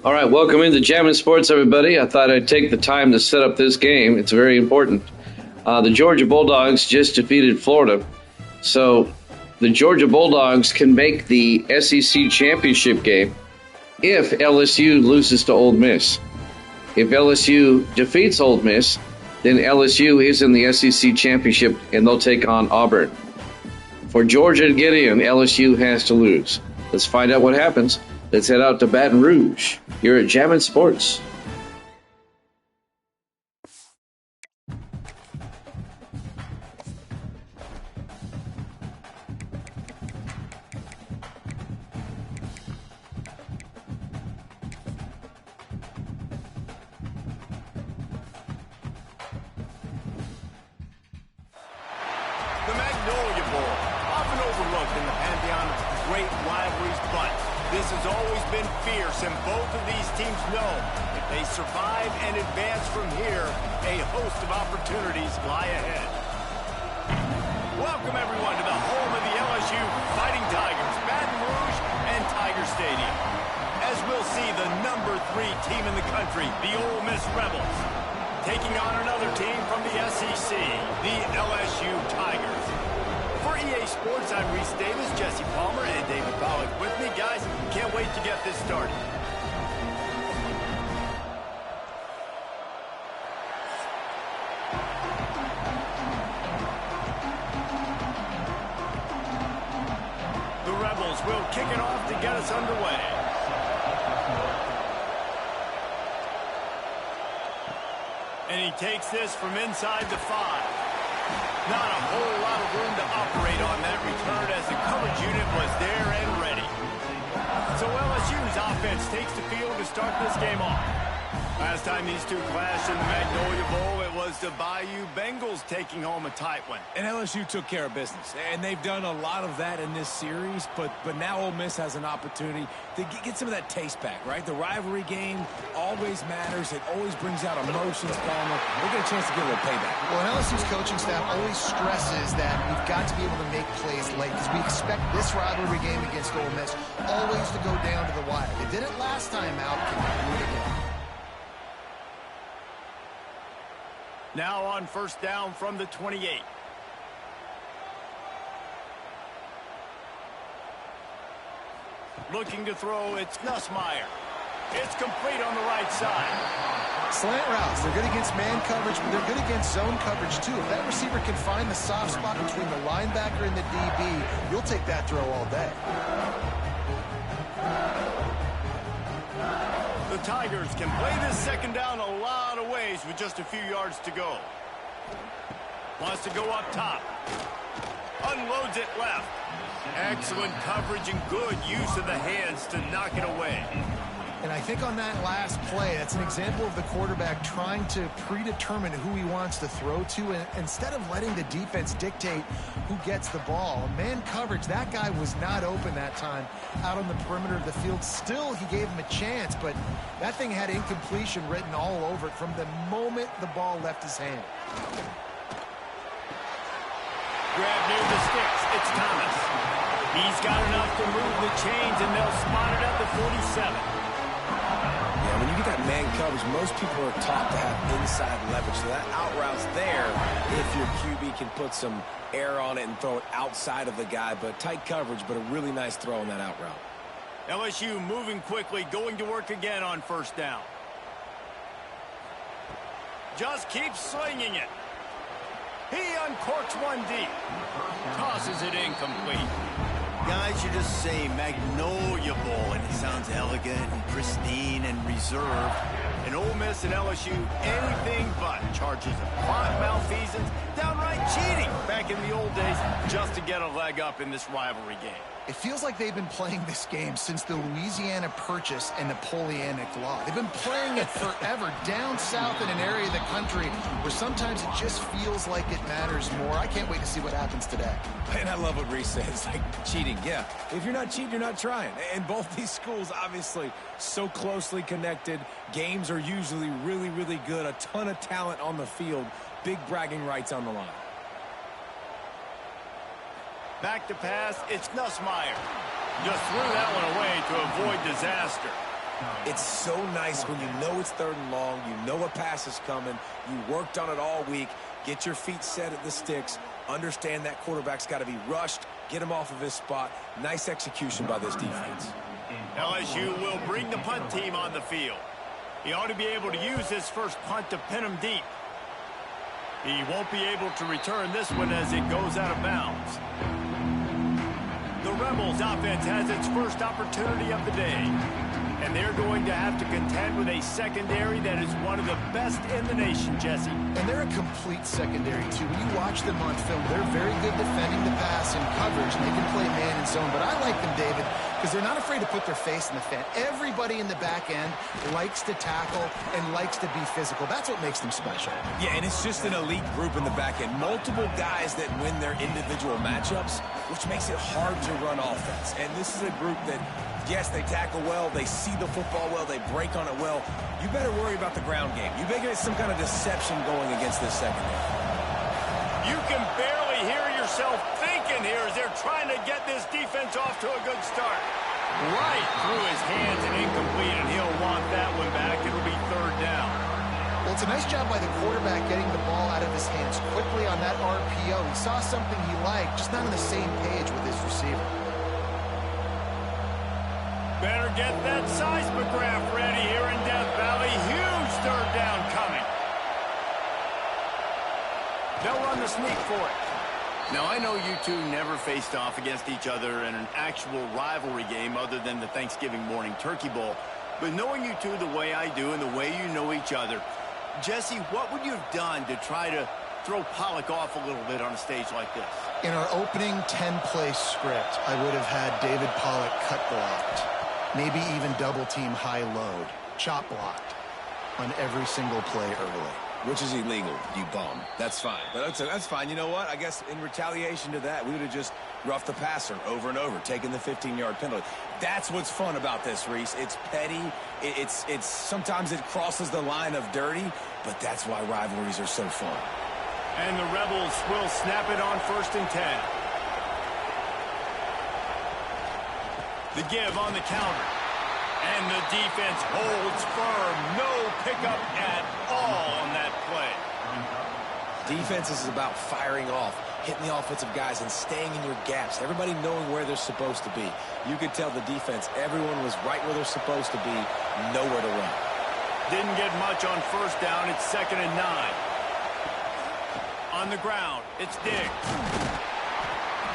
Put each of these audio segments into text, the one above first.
All right, welcome into Jammin' Sports, everybody. I thought I'd take the time to set up this game. It's very important. The Georgia Bulldogs just defeated Florida. So the Georgia Bulldogs can make the SEC championship game if LSU loses to Ole Miss. If LSU defeats Ole Miss, then LSU is in the SEC championship and they'll take on Auburn. For Georgia to get in, LSU has to lose. Let's find out what happens. Let's head out to Baton Rouge. You're at Jammin' Sports. The Magnolia Bowl, often overlooked in the pantheon of great rivalries, but this has always been fierce, and both of these teams know if they survive and advance from here, a host of opportunities lie ahead. Welcome, everyone, to the home of the LSU Fighting Tigers, Baton Rouge and Tiger Stadium. As we'll see, the number 3 team in the country, the Ole Miss Rebels, taking on another team from the SEC, the LSU Tigers. For EA Sports, I'm Reese Davis, Jesse Palmer, and David Pollack with me. Guys, can't wait to get this started. The Rebels will kick it off to get us underway. And he takes this from inside the 5. Not a whole lot of room to operate on that return as the coverage unit was there and ready. So LSU's offense takes the field to start this game off. Last time these two clashed in the Magnolia Bowl, it was the Bayou Bengals taking home a tight one. And LSU took care of business, and they've done a lot of that in this series, but now Ole Miss has an opportunity to get some of that taste back, right? The rivalry game always matters. It always brings out emotions, Palmer. They get a chance to get a little payback. Well, LSU's coaching staff always stresses that we've got to be able to make plays late because we expect this rivalry game against Ole Miss always to go down to the wire. They did it last time out. Can they do it again? Now on first down from the 28. Looking to throw, it's Nussmeier. It's complete on the right side. Slant routes, they're good against man coverage, but they're good against zone coverage too. If that receiver can find the soft spot between the linebacker and the DB, you'll take that throw all day. The Tigers can play this second down a lot of ways with just a few yards to go. Wants to go up top. Unloads it left. Excellent coverage and good use of the hands to knock it away. And I think on that last play, that's an example of the quarterback trying to predetermine who he wants to throw to, and instead of letting the defense dictate who gets the ball. Man coverage, that guy was not open that time out on the perimeter of the field. Still, he gave him a chance, but that thing had incompletion written all over it from the moment the ball left his hand. Grab near the sticks. It's Thomas. He's got enough to move the chains, and they'll spot it at the 47. Yeah, when you get that man coverage, most people are taught to have inside leverage. So that out route's there if your QB can put some air on it and throw it outside of the guy. But tight coverage, but a really nice throw on that out route. LSU moving quickly, going to work again on first down. Just keeps swinging it. He uncorks one deep. Tosses it incomplete. Guys, you just say Magnolia Bowl, and it sounds elegant and pristine and reserved. And Ole Miss and LSU, anything but. Charges of clock malfeasance, downright cheating back in the old days just to get a leg up in this rivalry game. It feels like they've been playing this game since the Louisiana Purchase and Napoleonic Law. They've been playing it forever down south in an area of the country where sometimes it just feels like it matters more. I can't wait to see what happens today. And I love what Reese says, like cheating. Yeah, if you're not cheating, you're not trying. And both these schools, obviously, so closely connected. Games are usually really, really good. A ton of talent on the field. Big bragging rights on the line. Back to pass, it's Nussmeier. Just threw that one away to avoid disaster. It's so nice when you know it's 3rd and long, you know a pass is coming, you worked on it all week, get your feet set at the sticks, understand that quarterback's got to be rushed, get him off of his spot. Nice execution by this defense. LSU will bring the punt team on the field. He ought to be able to use his first punt to pin him deep. He won't be able to return this one as it goes out of bounds. The Rebels offense has its first opportunity of the day. And they're going to have to contend with a secondary that is one of the best in the nation, Jesse. And they're a complete secondary, too. When you watch them on film, they're very good defending the pass and coverage, and they can play man and zone. But I like them, David, because they're not afraid to put their face in the fan. Everybody in the back end likes to tackle and likes to be physical. That's what makes them special. Yeah, and it's just an elite group in the back end. Multiple guys that win their individual matchups, which makes it hard to run offense. And this is a group that, yes, they tackle well, they see the football well, they break on it well. You better worry about the ground game. You better get some kind of deception going against this secondary. You can barely hear yourself thinking here as they're trying to get this defense off to a good start. Right through his hands and incomplete, and he'll want that one back. It'll be 3rd down. Well, it's a nice job by the quarterback getting the ball out of his hands quickly on that RPO. He saw something he liked, just not on the same page with his receiver. Better get that seismograph ready here in Death Valley. Huge 3rd down coming. They'll run the sneak for it. Now, I know you two never faced off against each other in an actual rivalry game other than the Thanksgiving morning Turkey Bowl. But knowing you two the way I do and the way you know each other, Jesse, what would you have done to try to throw Pollock off a little bit on a stage like this? In our opening 10-play script, I would have had David Pollock cut blocked. Maybe even double-team high-load, chop blocked on every single play early. Which is illegal, you bum. That's fine. But that's fine. You know what? I guess in retaliation to that, we would have just roughed the passer over and over, taking the 15-yard penalty. That's what's fun about this, Reese. It's petty. It's sometimes it crosses the line of dirty, but that's why rivalries are so fun. And the Rebels will snap it on 1st and 10. The give on the counter. And the defense holds firm. No pickup at all on that play. Defense is about firing off, hitting the offensive guys, and staying in your gaps. Everybody knowing where they're supposed to be. You could tell the defense, everyone was right where they're supposed to be, nowhere to run. Didn't get much on 1st down. It's 2nd and 9. On the ground, it's Diggs.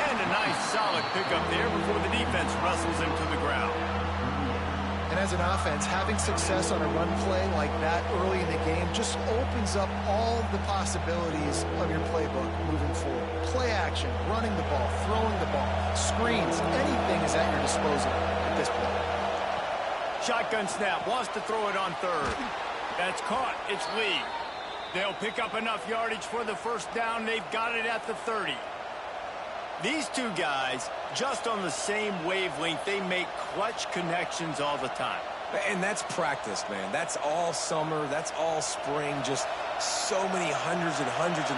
And a nice solid pickup there before the defense wrestles him to the ground. And as an offense, having success on a run play like that early in the game just opens up all the possibilities of your playbook moving forward. Play action, running the ball, throwing the ball, screens, anything is at your disposal at this point. Shotgun snap, wants to throw it on 3rd. That's caught, it's Lee. They'll pick up enough yardage for the 1st down. They've got it at the 30. These two guys, just on the same wavelength, they make clutch connections all the time. And that's practice, man. That's all summer. That's all spring. Just so many hundreds and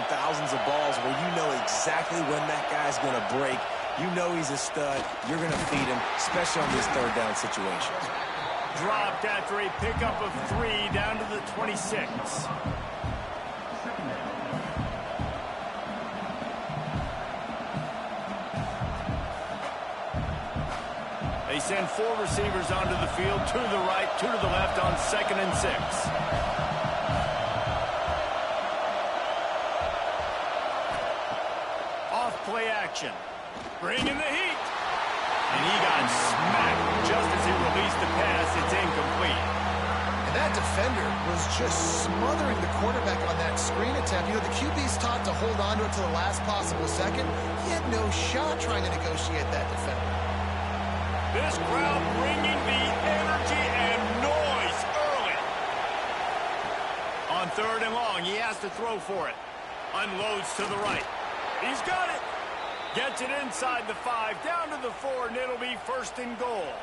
thousands of balls where you know exactly when that guy's going to break. You know he's a stud. You're going to feed him, especially on these 3rd down situations. Dropped after a pickup of 3 down to the 26. They send 4 receivers onto the field, 2 to the right, 2 to the left on 2nd and 6. Off play action. Bring in the heat. And he got smacked just as he released the pass. It's incomplete. And that defender was just smothering the quarterback on that screen attempt. You know, the QB's taught to hold on to it to the last possible second. He had no shot trying to negotiate that defender. This crowd bringing the energy and noise early. On 3rd and long, he has to throw for it. Unloads to the right. He's got it. Gets it inside the 5, down to the 4, and it'll be 1st and goal.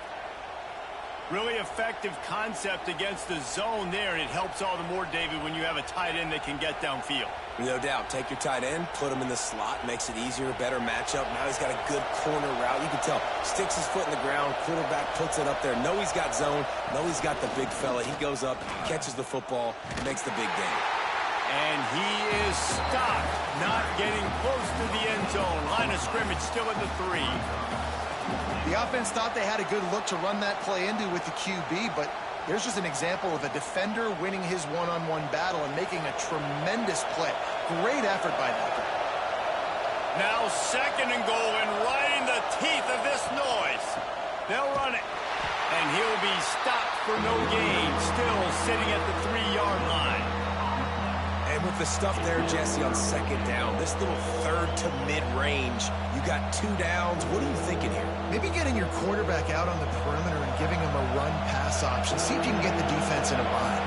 Really effective concept against the zone there, and it helps all the more, David, when you have a tight end that can get downfield. No doubt. Take your tight end, put him in the slot, makes it easier, a better matchup. Now he's got a good corner route. You can tell. Sticks his foot in the ground, quarterback puts it up there. Know he's got zone, know he's got the big fella. He goes up, catches the football, makes the big game. And he is stopped, not getting close to the end zone. Line of scrimmage still at the 3. The offense thought they had a good look to run that play into with the QB, but there's just an example of a defender winning his one-on-one battle and making a tremendous play. Great effort by that guy. Now 2nd and goal, and right in the teeth of this noise. They'll run it. And he'll be stopped for no gain, still sitting at the 3-yard line. And with the stuff there, Jesse, on 2nd down, this little third to mid-range, you got 2 downs. What are you thinking here? Maybe getting your quarterback out on the perimeter and giving him a run-pass option. See if you can get the defense in a bind.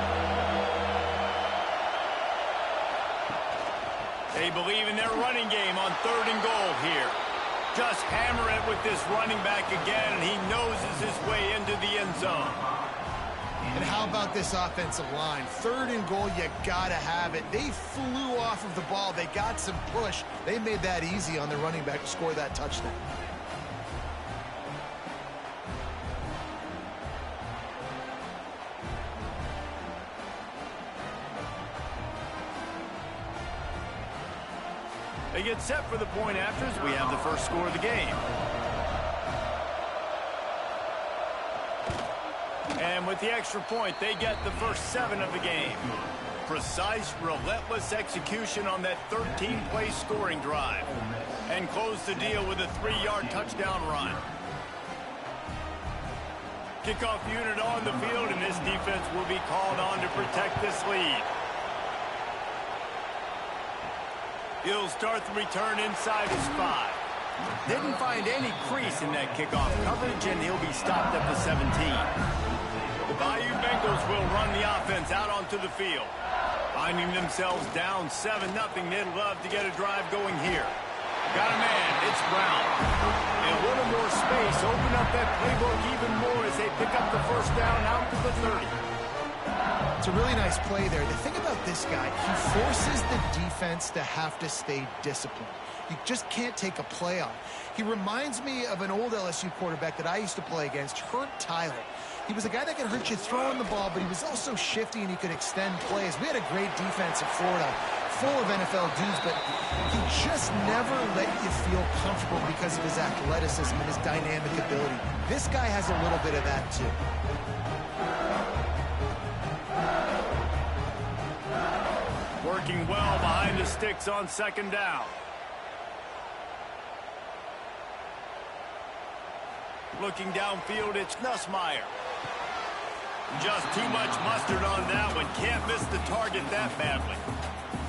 They believe in their running game on 3rd and goal here. Just hammer it with this running back again, and he noses his way into the end zone. And how about this offensive line? 3rd and goal, you gotta have it. They flew off of the ball. They got some push. They made that easy on the running back to score that touchdown. They get set for the point afters. We have the first score of the game. And with the extra point, they get the first 7 of the game. Precise, relentless execution on that 13-play scoring drive. And close the deal with a 3-yard touchdown run. Kickoff unit on the field, and this defense will be called on to protect this lead. He'll start the return inside his 5. Didn't find any crease in that kickoff coverage, and he'll be stopped at the 17. The Bayou Bengals will run the offense out onto the field. Finding themselves down 7-0, they'd love to get a drive going here. Got a man, it's Brown. And a little more space, open up that playbook even more as they pick up the first down out to the 30. It's a really nice play there. The thing about this guy, he forces the defense to have to stay disciplined. You just can't take a play on. He reminds me of an old LSU quarterback that I used to play against, Herb Tyler. He was a guy that could hurt you throwing the ball, but he was also shifty and he could extend plays. We had a great defense in Florida, full of NFL dudes, but he just never let you feel comfortable because of his athleticism and his dynamic ability. This guy has a little bit of that too. Working well behind the sticks on 2nd down. Looking downfield, it's Nussmeier. Just too much mustard on that one. Can't miss the target that badly.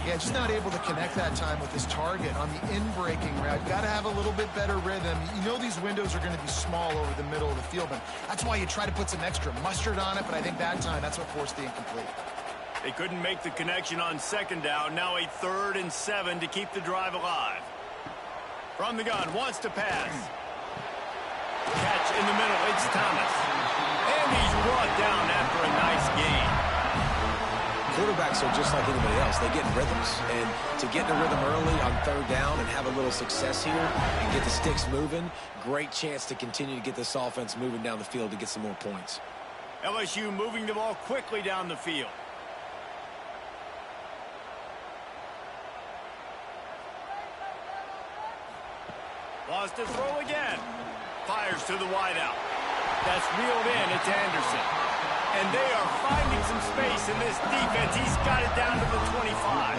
Yeah, just not able to connect that time with his target on the in-breaking route. Got to have a little bit better rhythm. You know these windows are going to be small over the middle of the field, and that's why you try to put some extra mustard on it, but I think that time that's what forced the incomplete. They couldn't make the connection on 2nd down. Now a 3rd and 7 to keep the drive alive. From the gun, wants to pass. Catch in the middle, it's Thomas. And he's brought down after a nice gain. Quarterbacks are just like anybody else. They get in rhythms. And to get in a rhythm early on 3rd down and have a little success here and get the sticks moving, great chance to continue to get this offense moving down the field to get some more points. LSU moving the ball quickly down the field. Lost to throw again. Fires to the wideout. That's reeled in. It's Anderson. And they are finding some space in this defense. He's got it down to the 25.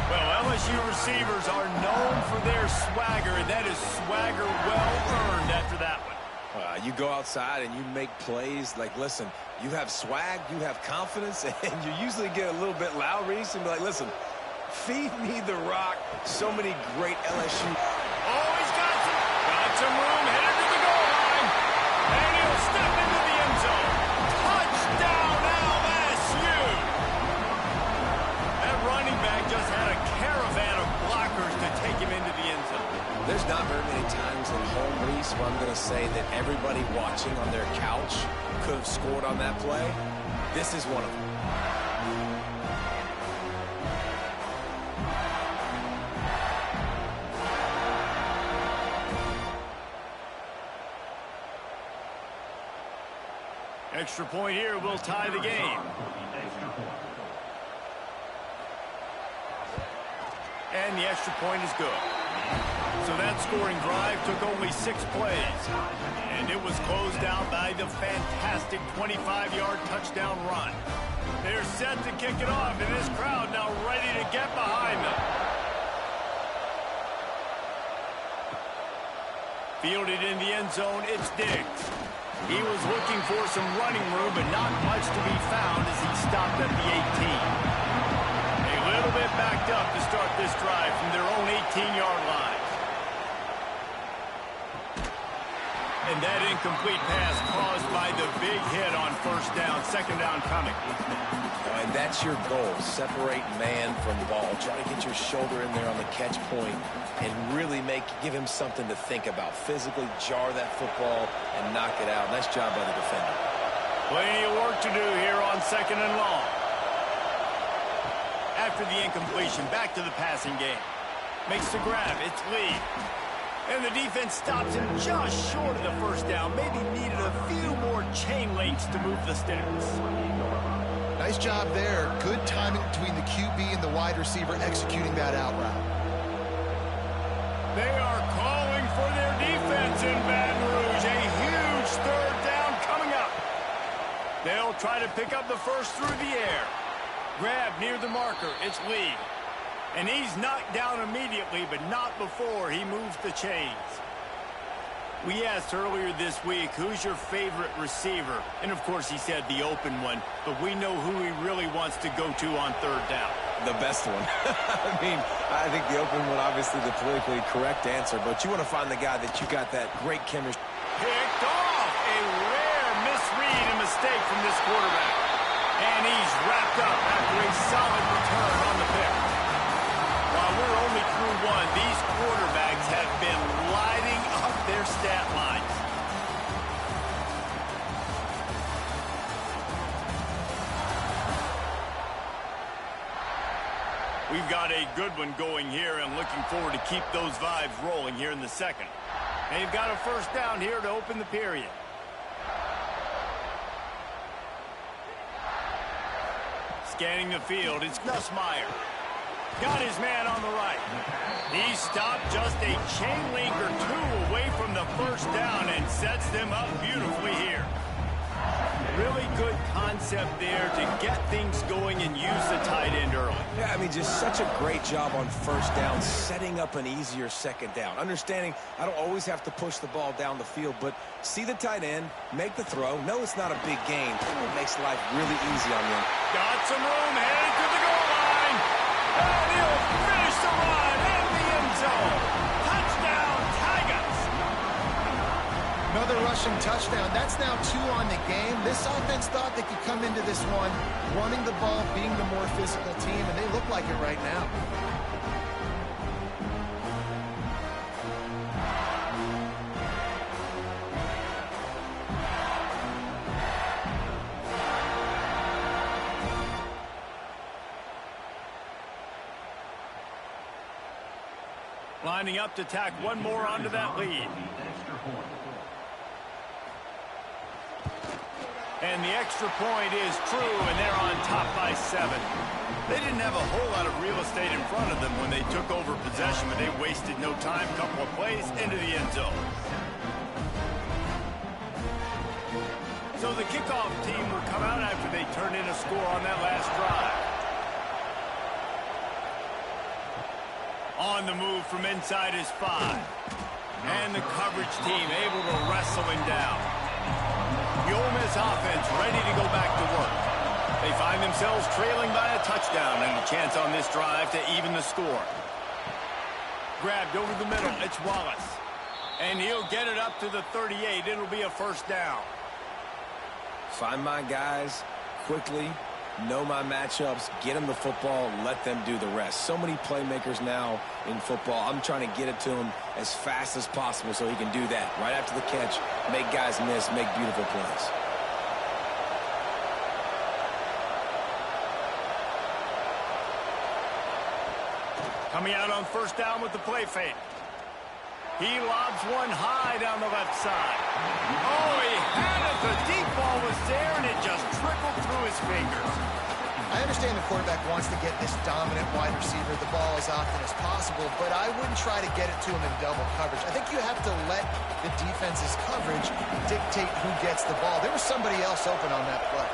Well, LSU receivers are known for their swagger, and that is swagger well earned after that one. You go outside and you make plays. Like, listen, you have swag, you have confidence, and you usually get a little bit loud, Reese, and be like, listen, feed me the rock. So many great LSU. Oh, he's got some room, headed to the goal line, and he'll step into the end zone. Touchdown, LSU! That running back just had a caravan of blockers to take him into the end zone. There's not very many times at home, Reese, where I'm going to say that everybody watching on their couch could have scored on that play. This is one of them. Extra point here will tie the game. And the extra point is good. So that scoring drive took only 6 plays. And it was closed out by the fantastic 25-yard touchdown run. They're set to kick it off, and this crowd now ready to get behind them. Fielded in the end zone, it's Diggs. He was looking for some running room, but not much to be found as he stopped at the 18. A little bit backed up to start this drive from their own 18-yard line. And that incomplete pass caused by the big hit on first down, second down coming. And that's your goal, separate man from ball. Try to get your shoulder in there on the catch point and really give him something to think about. Physically jar that football and knock it out. Nice job by the defender. Plenty of work to do here on second and long. After the incompletion, back to the passing game. Makes the grab, it's Lee. And the defense stops him just short of the first down. Maybe needed a few more chain links to move the sticks. Nice job there. Good timing between the QB and the wide receiver executing that out route. They are calling for their defense in Baton Rouge. A huge third down coming up. They'll try to pick up the first through the air. Grab near the marker. It's Lee. And he's knocked down immediately, but not before he moves the chains. We asked earlier this week, who's your favorite receiver? And, of course, he said the open one. But we know who he really wants to go to on third down. The best one. I think the open one, obviously the politically correct answer. But you want to find the guy that you got that great chemistry. Picked off. A rare misread and mistake from this quarterback. And he's wrapped up after a solid return on the pick. While we're only through one, these quarterbacks have been lighting up their stat lines. We've got a good one going here and looking forward to keep those vibes rolling here in the second. They've got a first down here to open the period. Scanning the field, it's Nussmeier. Got his man on the right. He stopped just a chain link or two away from the first down and sets them up beautifully here. Really good concept there to get things going and use the tight end early. Yeah, just such a great job on first down, setting up an easier second down. Understanding I don't always have to push the ball down the field, but see the tight end, make the throw. No, it's not a big game. It makes life really easy on you. Got some room, headed to the goal line. And he'll finish the run in the end zone. Touchdown, Tigers. Another rushing touchdown. That's now 2 on the game. This offense thought they could come into this one running the ball, being the more physical team, and they look like it right now. Lining up to tack one more onto that lead. And the extra point is true, and they're on top by 7. They didn't have a whole lot of real estate in front of them when they took over possession, but they wasted no time. Couple of plays into the end zone. So the kickoff team will come out after they turn in a score on that last drive. On the move from inside his 5. And the coverage team able to wrestle him down. The Ole Miss offense ready to go back to work. They find themselves trailing by a touchdown and a chance on this drive to even the score. Grabbed over the middle. It's Wallace. And he'll get it up to the 38. It'll be a first down. Find my guys quickly. know my matchups, get them the football, let them do the rest. So many playmakers now in football. I'm trying to get it to him as fast as possible so he can do that. Right after the catch, make guys miss, make beautiful plays. Coming out on first down with the play fake. He lobs one high down the left side. Oh, he had it. The deep ball was there, and it just trickled through his fingers. I understand the quarterback wants to get this dominant wide receiver the ball as often as possible, but I wouldn't try to get it to him in double coverage. I think you have to let the defense's coverage dictate who gets the ball. There was somebody else open on that play.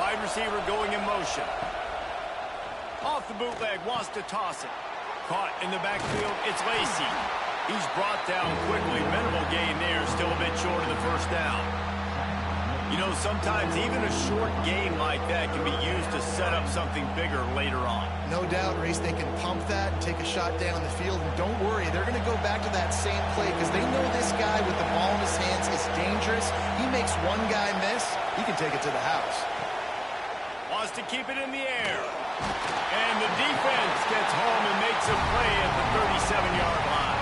Wide receiver going in motion. Off the bootleg, wants to toss it. Caught in the backfield, it's Lsu. He's brought down quickly. Minimal gain there, still a bit short of the first down. You know, sometimes even a short gain like that can be used to set up something bigger later on. No doubt, Reese, they can pump that and take a shot down the field. And don't worry, they're going to go back to that same play because they know this guy with the ball in his hands is dangerous. He makes one guy miss, he can take it to the house. Wants to keep it in the air. And the defense gets home and makes a play at the 37-yard line.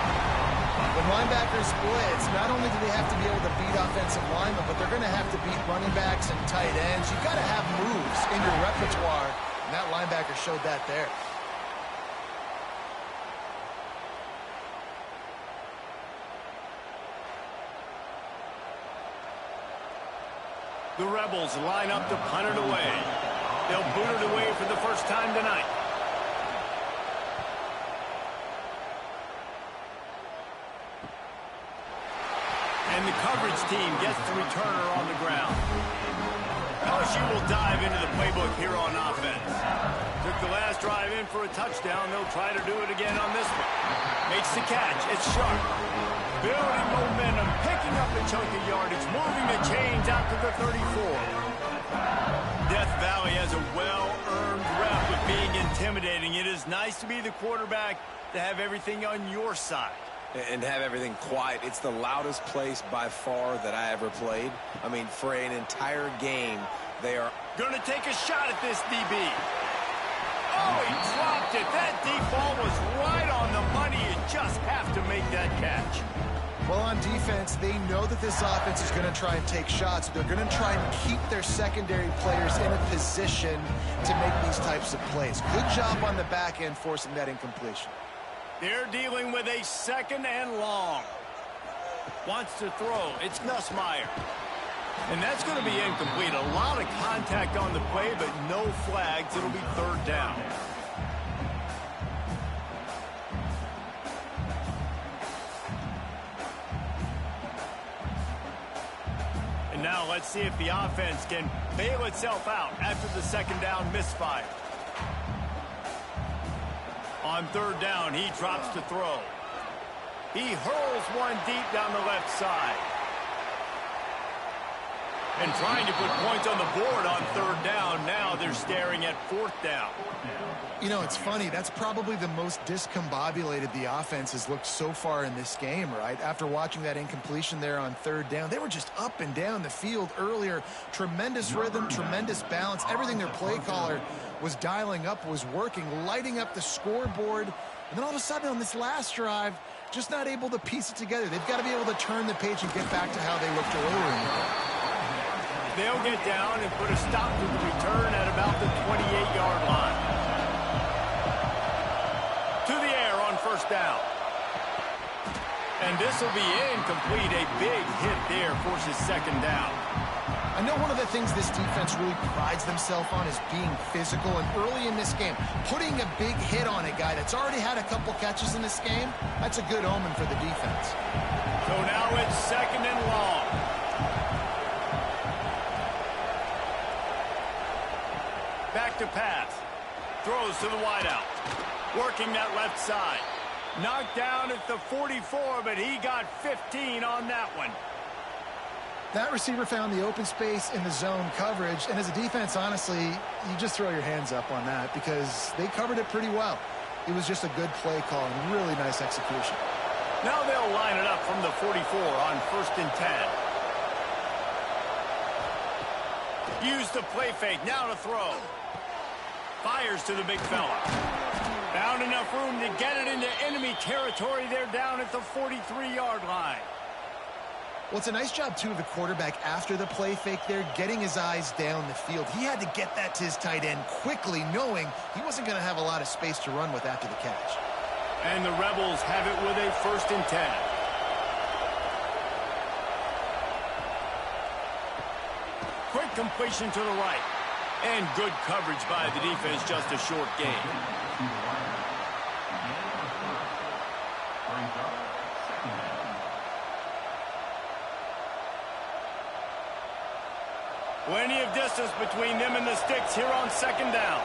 When linebackers blitz, not only do they have to be able to beat offensive linemen, but they're going to have to beat running backs and tight ends. You've got to have moves in your repertoire, and that linebacker showed that there. The Rebels line up to punt it away. They'll boot it away for the first time tonight. And the coverage team gets the returner on the ground. LSU will dive into the playbook here on offense. Took the last drive in for a touchdown. They'll try to do it again on this one. Makes the catch. It's sharp. Building momentum, picking up a chunk of yardage, moving the chains out to the 34. Death Valley has a well-earned rep of being intimidating. It is nice to be the quarterback, to have everything on your side. And have everything quiet. It's the loudest place by far that I ever played. I mean, for an entire game, they are going to take a shot at this DB. Oh, he dropped it. That deep ball was right on the money. You just have to make that catch. Well, on defense, they know that this offense is going to try and take shots. They're going to try and keep their secondary players in a position to make these types of plays. Good job on the back end forcing that incompletion. They're dealing with a second and long. Wants to throw. It's Nussmeier. And that's going to be incomplete. A lot of contact on the play, but no flags. It'll be third down. And now let's see if the offense can bail itself out after the second down misfire. On third down, he drops to throw. He hurls one deep down the left side. And trying to put points on the board on third down. Now they're staring at fourth down. You know, it's funny. That's probably the most discombobulated the offense has looked so far in this game, right? After watching that incompletion there on third down, they were just up and down the field earlier. Tremendous rhythm, tremendous balance. Everything their play caller was dialing up was working, lighting up the scoreboard. And then all of a sudden on this last drive, just not able to piece it together. They've got to be able to turn the page and get back to how they looked earlier. They'll get down and put a stop to the return at about the 28-yard line. To the air on first down. And this will be incomplete. A big hit there forces second down. I know one of the things this defense really prides themselves on is being physical, and early in this game, putting a big hit on a guy that's already had a couple catches in this game, that's a good omen for the defense. So now it's second and long. Back to pass. Throws to the wideout. Working that left side. Knocked down at the 44, but he got 15 on that one. That receiver found the open space in the zone coverage, and as a defense, honestly, you just throw your hands up on that because they covered it pretty well. It was just a good play call and really nice execution. Now they'll line it up from the 44 on first and 10. Used the play fake. Now to throw. Fires to the big fella. Found enough room to get it into enemy territory. They're down at the 43-yard line. Well, it's a nice job, too, of the quarterback after the play fake there, getting his eyes down the field. He had to get that to his tight end quickly, knowing he wasn't going to have a lot of space to run with after the catch. And the Rebels have it with a 1st and 10. Quick completion to the right. And good coverage by the defense, just a short gain. Plenty of distance between them and the sticks here on 2nd down.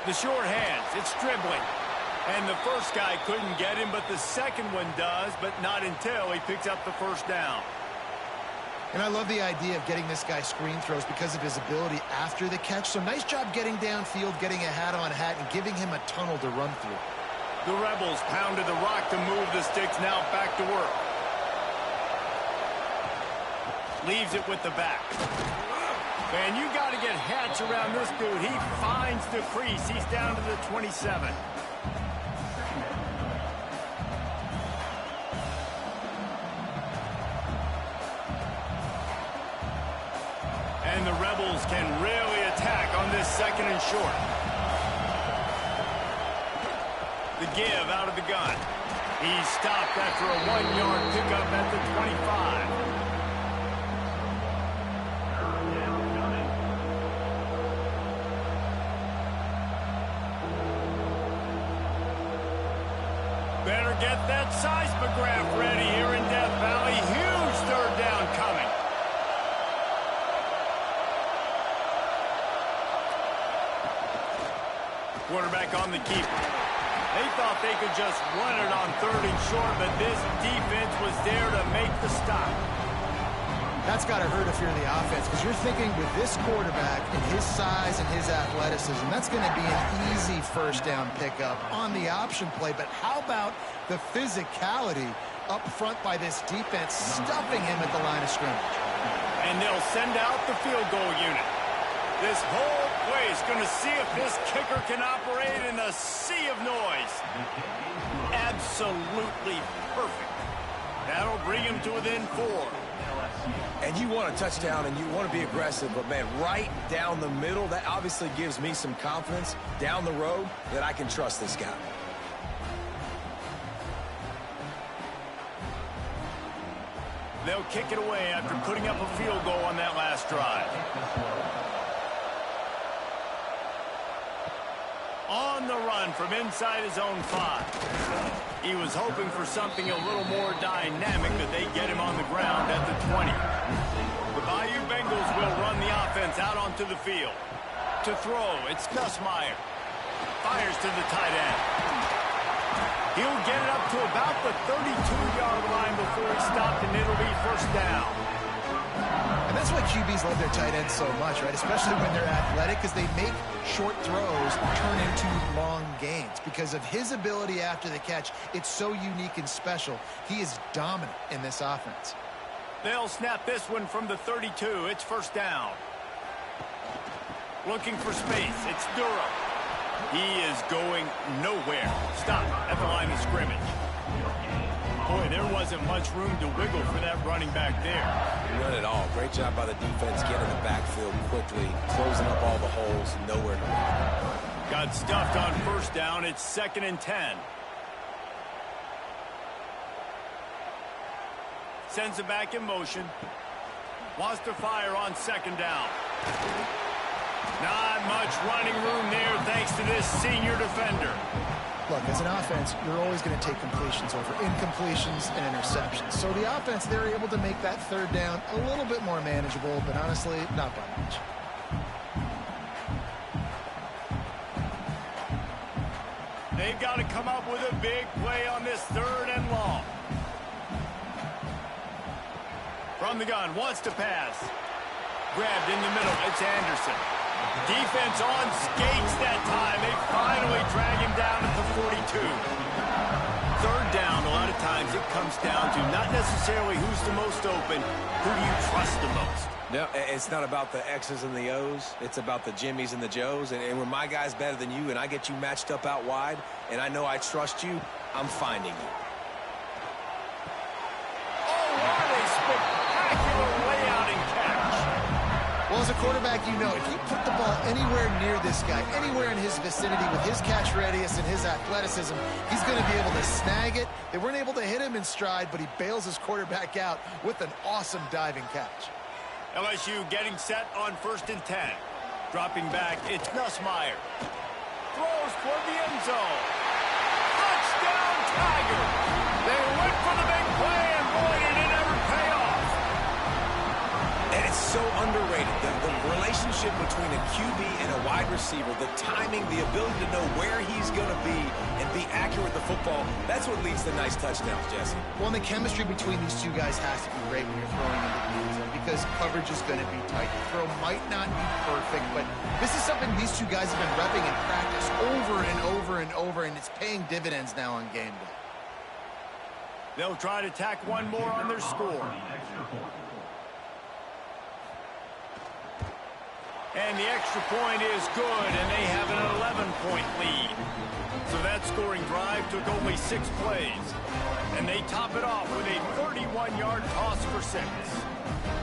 The short hands, it's dribbling. And the first guy couldn't get him, but the second one does, but not until he picks up the 1st down. And I love the idea of getting this guy screen throws because of his ability after the catch. So nice job getting downfield, getting a hat-on-hat, and giving him a tunnel to run through. The Rebels pounded the rock to move the sticks, now back to work. Leaves it with the back. Man, you got to get Hatch around this dude. He finds the crease. He's down to the 27. And the Rebels can really attack on this 2nd and short. The give out of the gun. He's stopped after a 1-yard pickup at the 25. Better get that seismograph ready here in Death Valley. Huge 3rd down coming. Quarterback on the keeper. They thought they could just run it on 3rd and short, but this defense was there to make the stop. That's got to hurt if you're the offense, because you're thinking with this quarterback and his size and his athleticism, that's going to be an easy 1st down pickup on the option play. But how about the physicality up front by this defense, stuffing him at the line of scrimmage? And they'll send out the field goal unit. This whole place going to see if this kicker can operate in a sea of noise. Absolutely perfect. That'll bring him to within 4. And you want a touchdown and you want to be aggressive, but man, right down the middle, that obviously gives me some confidence down the road that I can trust this guy. They'll kick it away after putting up a field goal on that last drive. On the run from inside his own 5. He was hoping for something a little more dynamic, but they get him on the ground at the 20. The Bayou Bengals will run the offense out onto the field. To throw, it's Nussmeier. Fires to the tight end. He'll get it up to about the 32-yard line before he's stopped, and it'll be 1st down. And that's why QBs love their tight ends so much, right? Especially when they're athletic, because they make short throws turn into long gains. Because of his ability after the catch, it's so unique and special. He is dominant in this offense. They'll snap this one from the 32. It's 1st down. Looking for space. It's Durham. He is going nowhere. Stop at the line of scrimmage. Boy, there wasn't much room to wiggle for that running back there. None at all. Great job by the defense getting the backfield quickly, closing up all the holes, nowhere to run. Got stuffed on 1st down. It's 2nd and 10. Sends it back in motion. Wants to fire on 2nd down. Not much running room there thanks to this senior defender. Look, as an offense, you're always going to take completions over incompletions and interceptions. So the offense, they're able to make that 3rd down a little bit more manageable, but honestly, not by much. They've got to come up with a big play on this 3rd and long. From the gun, wants to pass. Grabbed in the middle, it's Anderson. Defense on skates that time. They finally drag him down at the 42. 3rd down, a lot of times it comes down to not necessarily who's the most open, who do you trust the most? No, it's not about the X's and the O's. It's about the Jimmys and the Joes. And when my guy's better than you and I get you matched up out wide and I know I trust you, I'm finding you. Oh, what a spectacular layout and catch. Well, as a quarterback, you know, if you put the ball anywhere near this guy, anywhere in his vicinity with his catch radius and his athleticism, he's going to be able to snag it. They weren't able to hit him in stride, but he bails his quarterback out with an awesome diving catch. LSU getting set on 1st and 10. Dropping back, it's Nussmeier. Throws toward the end zone. Touchdown, Tiger! They went for the big play, and boy, did it ever pay off. And it's so underrated. The relationship between a QB and a wide receiver, the timing, the ability to know where he's going to be and be accurate with the football, that's what leads to nice touchdowns, Jesse. Well, and the chemistry between these two guys has to be great when you're throwing into the end zone because coverage is going to be tight. The throw might not be perfect, but this is something these two guys have been repping in practice over and over and over, and it's paying dividends now on game day. They'll try to tack one more on their score. And the extra point is good, and they have an 11-point lead. So that scoring drive took only 6 plays. And they top it off with a 31-yard toss for 6.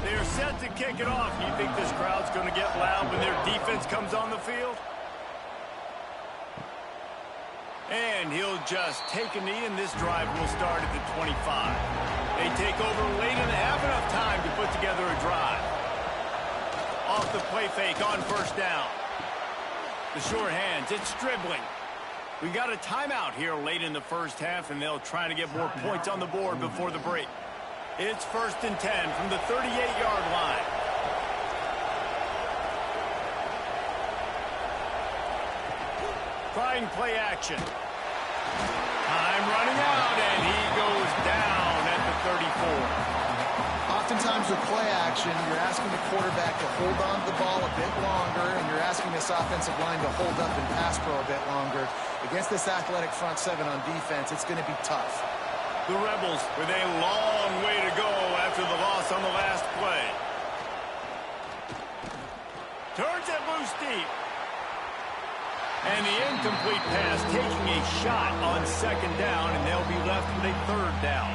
They're set to kick it off. Do you think this crowd's going to get loud when their defense comes on the field? And he'll just take a knee, and this drive will start at the 25. They take over late in the half, enough time to put together a drive. Off the play fake on 1st down. The short hands, it's dribbling. We got a timeout here late in the first half, and they'll try to get more points on the board before the break. It's 1st and 10 from the 38-yard line. Trying play action. Time running out, and he goes down at the 34. Oftentimes with play action, you're asking the quarterback to hold on to the ball a bit longer, and you're asking this offensive line to hold up and pass pro a bit longer. Against this athletic front seven on defense, it's going to be tough. The Rebels with a long way to go after the loss on the last play. Turns it loose deep. And the incomplete pass taking a shot on 2nd down, and they'll be left with a 3rd down.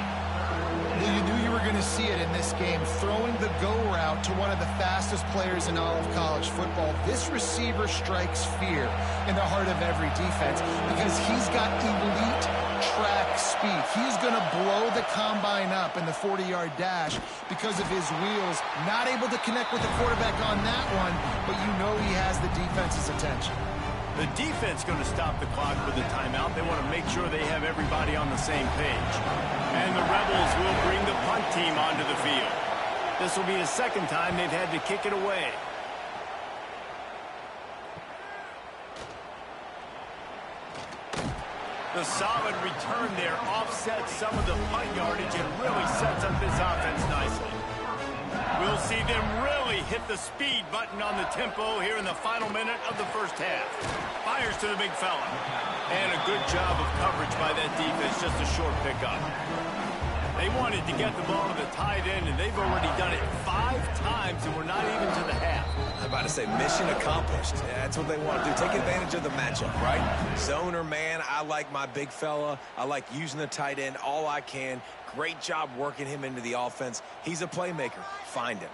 Well, you knew you were going to see it in this game, throwing the go route to one of the fastest players in all of college football. This receiver strikes fear in the heart of every defense because he's got elite track speed. He's going to blow the combine up in the 40-yard dash because of his wheels. Not able to connect with the quarterback on that one, but you know he has the defense's attention. The defense going to stop the clock with a timeout. They want to make sure they have everybody on the same page. And the Rebels will bring the punt team onto the field. This will be the 2nd time they've had to kick it away. The solid return there offsets some of the punt yardage and really sets up this offense nicely. We'll see them really hit the speed button on the tempo here in the final minute of the first half. Fires to the big fella. And a good job of coverage by that defense, just a short pickup. They wanted to get the ball to the tight end, and they've already done it 5 times, and we're not even to the half. I'm about to say mission accomplished. That's what they want to do. Take advantage of the matchup, right? Zone or man, I like my big fella. I like using the tight end all I can. Great job working him into the offense. He's a playmaker. Find him.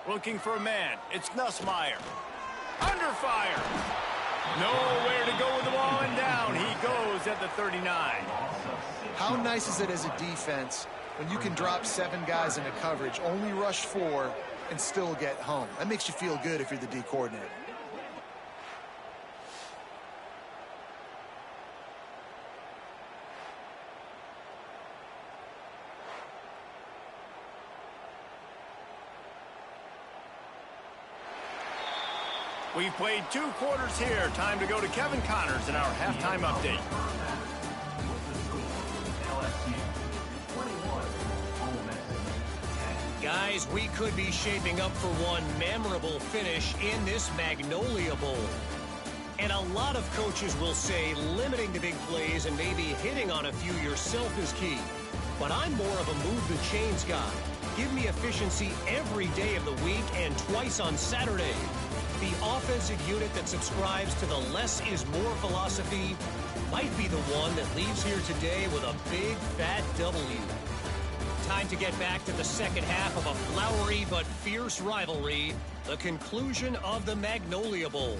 Looking for a man. It's Nussmeier. Under fire. Nowhere to go with the ball, and down he goes at the 39. How nice is it as a defense when you can drop 7 guys into coverage, only rush 4, and still get home? That makes you feel good if you're the D coordinator. We've played 2 quarters here. Time to go to Kevin Connors in our halftime update. Guys, we could be shaping up for one memorable finish in this Magnolia Bowl. And a lot of coaches will say limiting the big plays and maybe hitting on a few yourself is key. But I'm more of a move the chains guy. Give me efficiency every day of the week and twice on Saturday. The offensive unit that subscribes to the less is more philosophy might be the one that leaves here today with a big fat W. Time to get back to the second half of a flowery but fierce rivalry, the conclusion of the Magnolia Bowl.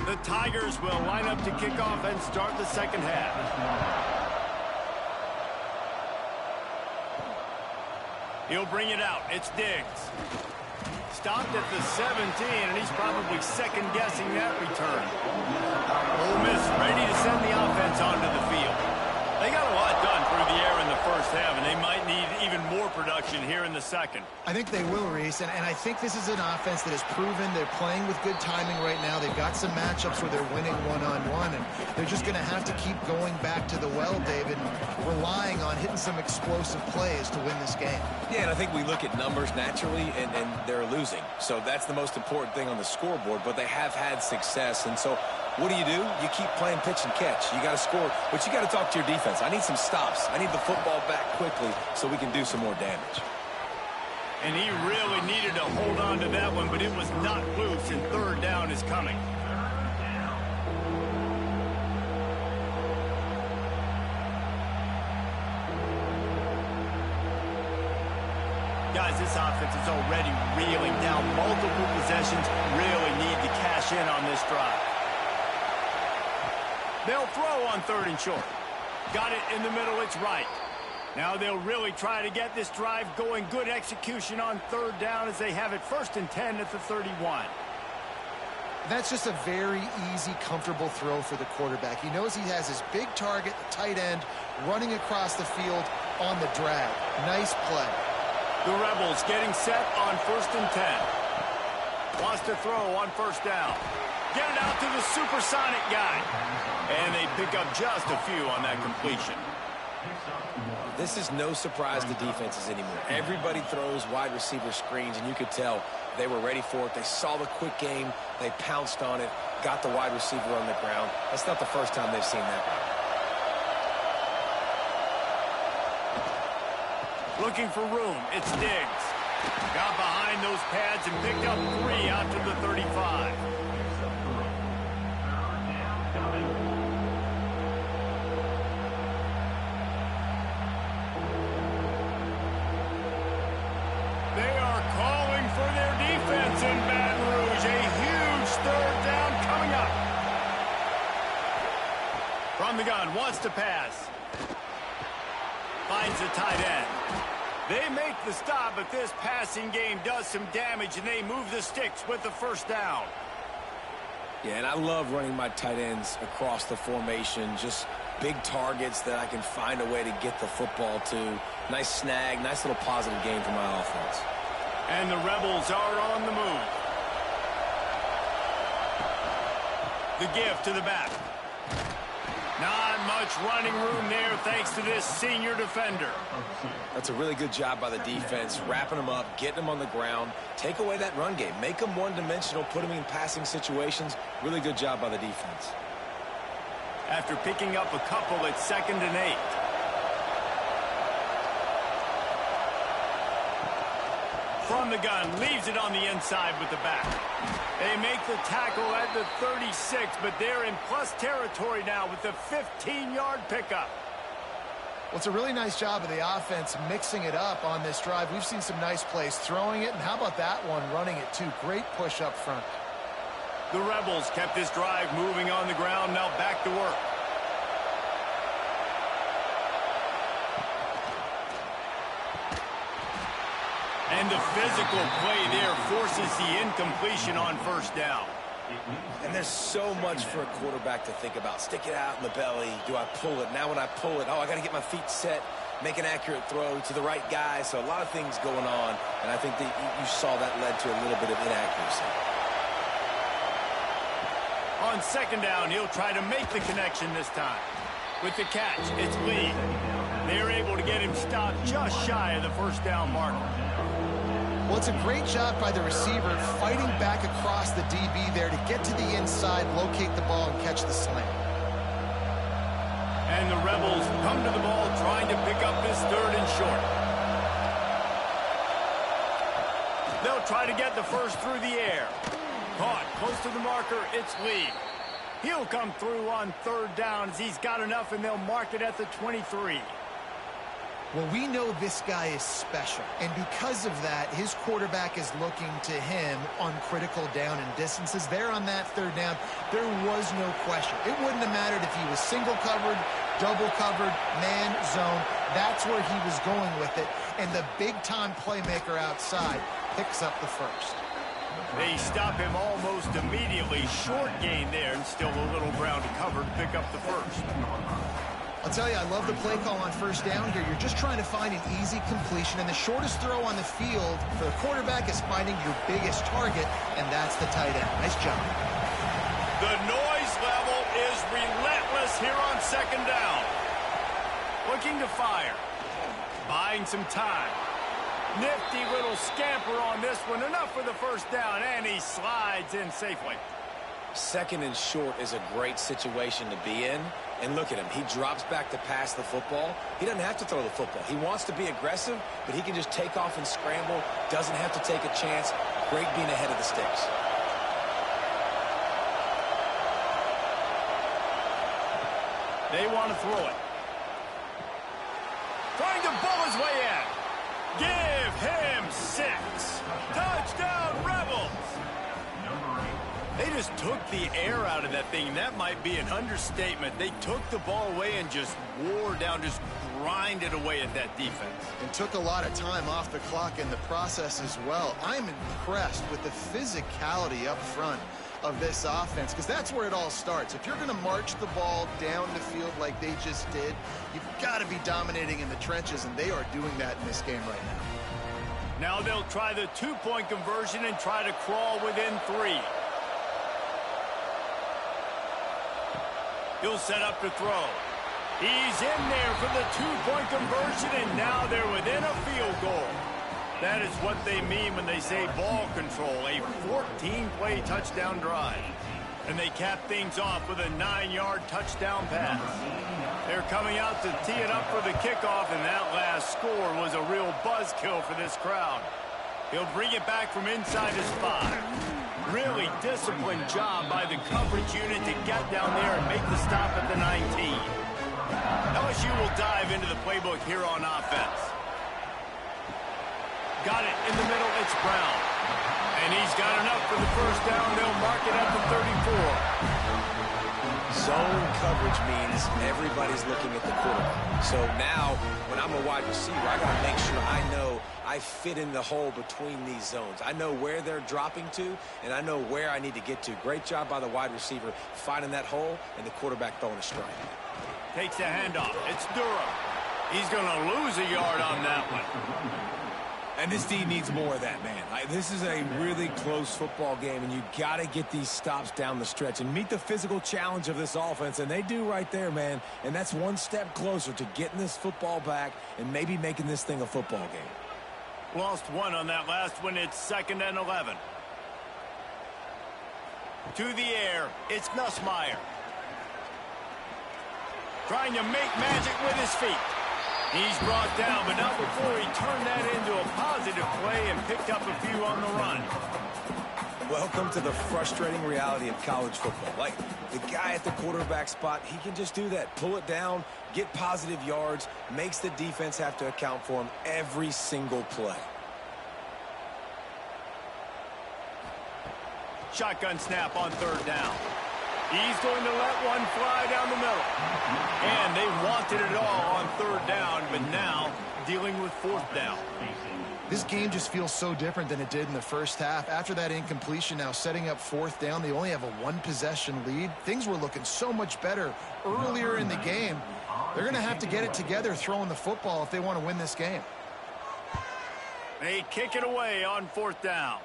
The Tigers will line up to kick off and start the second half. He'll bring it out. It's Diggs. Stopped at the 17, and he's probably second-guessing that return. Ole Miss ready to send the offense onto the field. They got a lot done through the air in the first half, and they might need even more production here in the second. I think they will, Reese, and I think this is an offense that has proven they're playing with good timing right now. They've got some matchups where they're winning one-on-one, and they're just going to have to keep going back to the well, David, and relying on hitting some explosive plays to win this game. Yeah, and I think we look at numbers naturally, and they're losing. So that's the most important thing on the scoreboard, but they have had success, and so what do? You keep playing pitch and catch. You got to score, but you got to talk to your defense. I need some stops. I need the football back quickly so we can do some more damage. And he really needed to hold on to that one, but it was not loose, and third down is coming. Guys, this offense is already reeling down. Multiple possessions, really need to cash in on this drive. They'll throw on third and short. Got it in the middle, it's right. Now they'll really try to get this drive going. Good execution on third down as they have it first and 10 at the 31. That's just a very easy, comfortable throw for the quarterback. He knows he has his big target, the tight end, running across the field on the drag. Nice play. The Rebels getting set on first and 10. Wants to throw on first down. Get it out to the supersonic guy. And they pick up just a few on that completion. This is no surprise to defenses anymore. Everybody throws wide receiver screens, and you could tell they were ready for it. They saw the quick game. They pounced on it, got the wide receiver on the ground. That's not the first time they've seen that. Looking for room. It's Diggs. Got behind those pads and picked up 3 out to the 35. They are calling for their defense in Baton Rouge. A huge third down coming up. From the gun, wants to pass. Finds the tight end. They make the stop, but this passing game does some damage, and they move the sticks with the first down. Yeah, and I love running my tight ends across the formation. Just big targets that I can find a way to get the football to. Nice snag, nice little positive game for my offense. And the Rebels are on the move. The give to the back. Not much running room there thanks to this senior defender. That's a really good job by the defense, wrapping them up, getting them on the ground. Take away that run game. Make them one-dimensional, put them in passing situations. Really good job by the defense. After picking up a couple at 2nd and 8. From the gun, leaves it on the inside with the back. They make the tackle at the 36, but they're in plus territory now with the 15-yard pickup. Well, it's a really nice job of the offense mixing it up on this drive. We've seen some nice plays throwing it, and how about that one running it too? Great push up front. The Rebels kept this drive moving on the ground, now back to work. And the physical play there forces the incompletion on first down. And there's so much for a quarterback to think about. Stick it out in the belly. Do I pull it? Now when I pull it, I got to get my feet set, make an accurate throw to the right guy. So a lot of things going on, and I think that you saw that led to a little bit of inaccuracy. On 2nd down, he'll try to make the connection this time. With the catch, it's Lee. They were able to get him stopped just shy of the first down marker. Well, it's a great job by the receiver fighting back across the DB there to get to the inside, locate the ball, and catch the slant. And the Rebels come to the ball trying to pick up this 3rd and short. They'll try to get the first through the air. Caught close to the marker, it's Lee. He'll come through on 3rd down as he's got enough, and they'll mark it at the 23. Well, we know this guy is special, and because of that, his quarterback is looking to him on critical down and distances. There on that 3rd down, there was no question. It wouldn't have mattered if he was single covered, double covered, man, zone. That's where he was going with it, and the big-time playmaker outside picks up the first. They stop him almost immediately. Short gain there, and still a little ground to cover to pick up the first. I'll tell you, I love the play call on 1st down here. You're just trying to find an easy completion, and the shortest throw on the field for the quarterback is finding your biggest target, and that's the tight end. Nice job. The noise level is relentless here on 2nd down. Looking to fire. Buying some time. Nifty little scamper on this one. Enough for the 1st down, and he slides in safely. 2nd and short is a great situation to be in. And look at him. He drops back to pass the football. He doesn't have to throw the football. He wants to be aggressive, but he can just take off and scramble. Doesn't have to take a chance. Great being ahead of the sticks. They want to throw it. Trying to bull his way in. Give him 6. Touchdown, Rebels. They just took the air out of that thing. That might be an understatement. They took the ball away and just wore down, just grinded away at that defense. And took a lot of time off the clock in the process as well. I'm impressed with the physicality up front of this offense, because that's where it all starts. If you're going to march the ball down the field like they just did, you've got to be dominating in the trenches, and they are doing that in this game right now. Now they'll try the 2-point conversion and try to crawl within 3. He'll set up to throw. He's in there for the 2-point conversion, and now they're within a field goal. That is what they mean when they say ball control, a 14-play touchdown drive. And they cap things off with a 9-yard touchdown pass. They're coming out to tee it up for the kickoff, and that last score was a real buzzkill for this crowd. He'll bring it back from inside his 5. Really disciplined job by the coverage unit to get down there and make the stop at the 19. LSU will dive into the playbook here on offense. Got it in the middle, it's Brown. And he's got enough for the 1st down. They'll mark it at the 34. Zone coverage means everybody's looking at the quarterback. So now, when I'm a wide receiver, I got to make sure I know I fit in the hole between these zones. I know where they're dropping to, and I know where I need to get to. Great job by the wide receiver finding that hole, and the quarterback throwing a strike. Takes the handoff. It's Durham. He's going to lose a yard on that one. And this team needs more of that, man. This is a really close football game, and you got to get these stops down the stretch and meet the physical challenge of this offense, and they do right there, man. And that's one step closer to getting this football back and maybe making this thing a football game. Lost 1 on that last one. It's 2nd and 11. To the air, it's Nussmeier. Trying to make magic with his feet. He's brought down, but not before he turned that into a positive play and picked up a few on the run. Welcome to the frustrating reality of college football. Like, the guy at the quarterback spot, he can just do that. Pull it down, get positive yards, makes the defense have to account for him every single play. Shotgun snap on 3rd down. He's going to let one fly down the middle. And they wanted it all on 3rd down, but now dealing with 4th down. This game just feels so different than it did in the first half. After that incompletion, now setting up 4th down, they only have a 1-possession lead. Things were looking so much better earlier in the game. They're going to have to get it together throwing the football if they want to win this game. They kick it away on 4th down.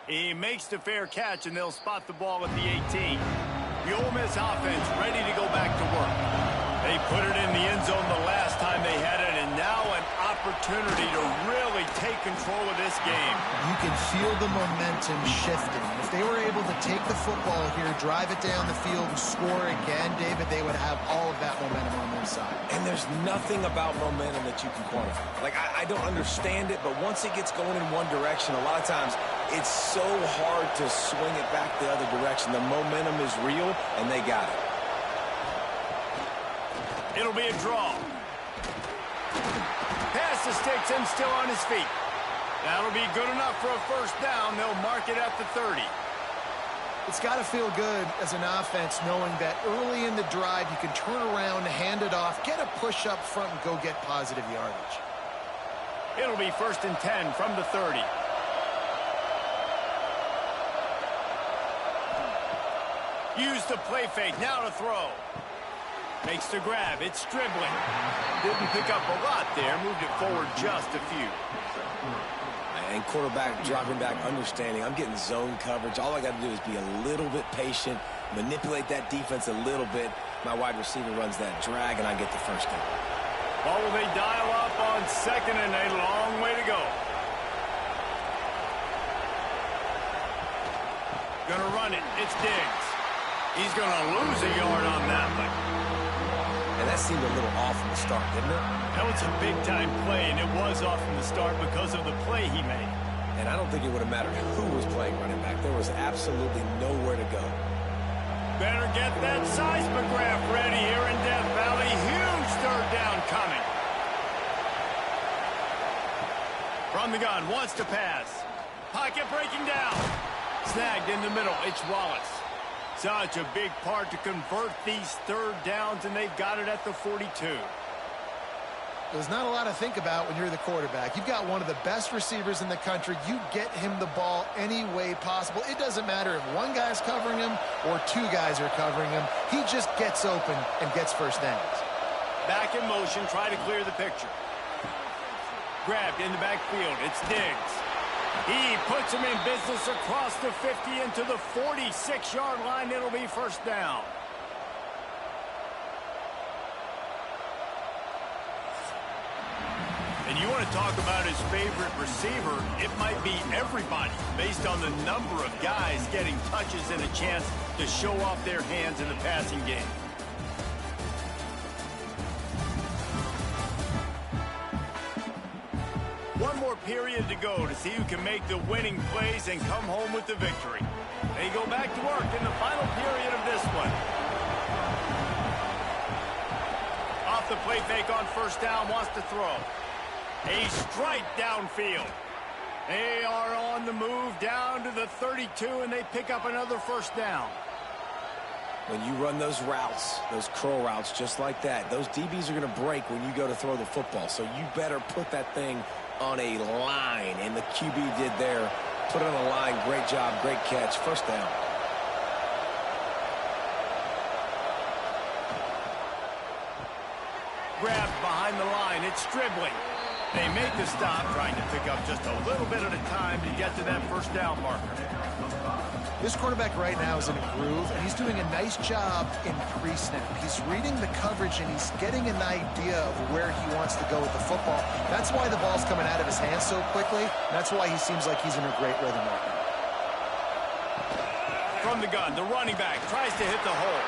He makes the fair catch, and they'll spot the ball at the 18. The Ole Miss offense ready to go back to work. They put it in the end zone the last time opportunity to really take control of this game. You can feel the momentum shifting. If they were able to take the football here, drive it down the field, and score again, David, they would have all of that momentum on their side. And there's nothing about momentum that you can quantify. Like, I don't understand it, but once it gets going in one direction, a lot of times it's so hard to swing it back the other direction. The momentum is real, and they got it. It'll be a draw. Pass the sticks and still on his feet. That'll be good enough for a first down. They'll mark it at the 30. It's got to feel good as an offense knowing that early in the drive you can turn around, hand it off, get a push up front, and go get positive yardage. It'll be 1st and 10 from the 30. Use the play fake. Now to throw. Makes the grab. It's dribbling. Didn't pick up a lot there. Moved it forward just a few. And quarterback dropping back, understanding I'm getting zone coverage. All I got to do is be a little bit patient, manipulate that defense a little bit. My wide receiver runs that drag, and I get the first down. Oh, they dial up on 2nd and a long way to go. Gonna run it. It's Diggs. He's gonna lose a yard on that one. And that seemed a little off from the start, didn't it? That was a big-time play, and it was off from the start because of the play he made. And I don't think it would have mattered who was playing running back. There was absolutely nowhere to go. Better get that seismograph ready here in Death Valley. Huge 3rd down coming. From the gun, wants to pass. Pocket breaking down. Snagged in the middle. It's Wallace. Such a big part to convert these 3rd downs, and they've got it at the 42. There's not a lot to think about when you're the quarterback. You've got one of the best receivers in the country. You get him the ball any way possible. It doesn't matter if one guy's covering him or 2 guys are covering him. He just gets open and gets first downs. Back in motion, try to clear the picture. Grabbed in the backfield. It's Diggs. He puts him in business across the 50 into the 46-yard line. It'll be first down. And you want to talk about his favorite receiver, it might be everybody based on the number of guys getting touches and a chance to show off their hands in the passing game. One more period to go to see who can make the winning plays and come home with the victory. They go back to work in the final period of this one. Off the play fake on first down, wants to throw. A strike downfield. They are on the move down to the 32, and they pick up another first down. When you run those routes, those curl routes just like that, those DBs are going to break when you go to throw the football. So you better put that thing on a line, and the QB did there. Put it on a line. Great job, great catch. First down. Grabbed behind the line. It's dribbling. They make the stop, trying to pick up just a little bit at a time to get to that first down marker. This quarterback right now is in a groove, and he's doing a nice job in pre-snap. He's reading the coverage, and he's getting an idea of where he wants to go with the football. That's why the ball's coming out of his hands so quickly. That's why he seems like he's in a great rhythm right now. From the gun, the running back tries to hit the hole.